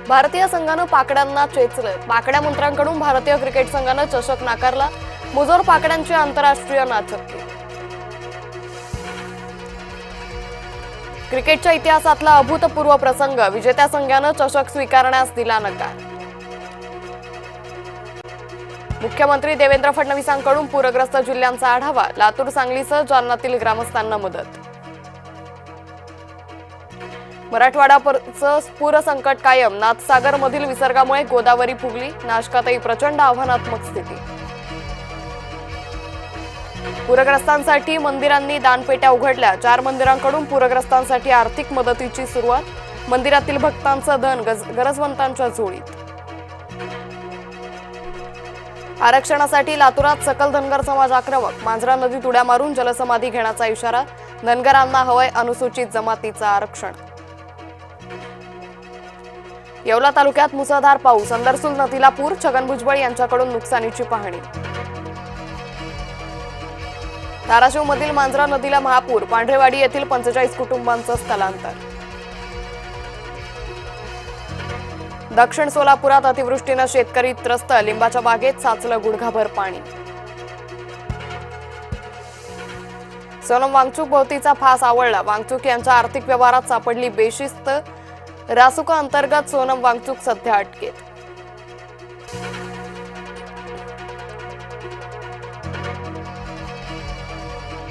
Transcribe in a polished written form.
भारतीय संघानं पाकड्यांना चेचलं। पाकड्या मंत्र्यांकडून भारतीय क्रिकेट संघानं चषक नाकारला। मुजोर पाकड्यांची आंतरराष्ट्रीय नाचक्की। क्रिकेटच्या इतिहासातला अभूतपूर्व प्रसंग। विजेत्या संघानं चषक स्वीकारण्यास दिला नकार। मुख्यमंत्री देवेंद्र फडणवीसांकडून पूरग्रस्त जिल्ह्यांचा आढावा। लातूर, सांगलीसह जालन्यातील ग्रामस्थांना मदत। मराठवाड्याचं पूर संकट कायम। नाथसागर मधील विसर्गामुळे गोदावरी फुगली। नाशकातही प्रचंड आव्हानात्मक स्थिती। पूरग्रस्तांसाठी मंदिरांनी दानपेट्या उघडल्या। 4 मंदिरांकडून पूरग्रस्तांसाठी आर्थिक मदतीची सुरुवात। मंदिरातील भक्तांचं धन गरजवंतांच्या झोळीत। आरक्षणासाठी लातूरात सकल धनगर समाज आक्रमक। मांजरा नदीत उड्या मारून जलसमाधी घेण्याचा इशारा। धनगरांना हवंय अनुसूचित जमातीचं आरक्षण। येवला तालुक्यात मुसळधार पाऊस। अंदरसूल नदीला पूर। छगन भुजबळ यांच्याकडून नुकसानीची पाहणी। धाराशिव मधील मांजरा नदीला महापूर। पांढरेवाडी येथील 45 कुटुंबांचं स्थलांतर। दक्षिण सोलापुरात अतिवृष्टीनं शेतकरी त्रस्त। लिंबाच्या बागेत साचलं गुडघाभर पाणी। सोनम वांगचुक भोवतीचा फास आवळला। वांगचुक यांच्या आर्थिक व्यवहारात सापडली बेशिस्त। रासुका अंतर्गत सोनम वांगचुक सध्या अटकेत।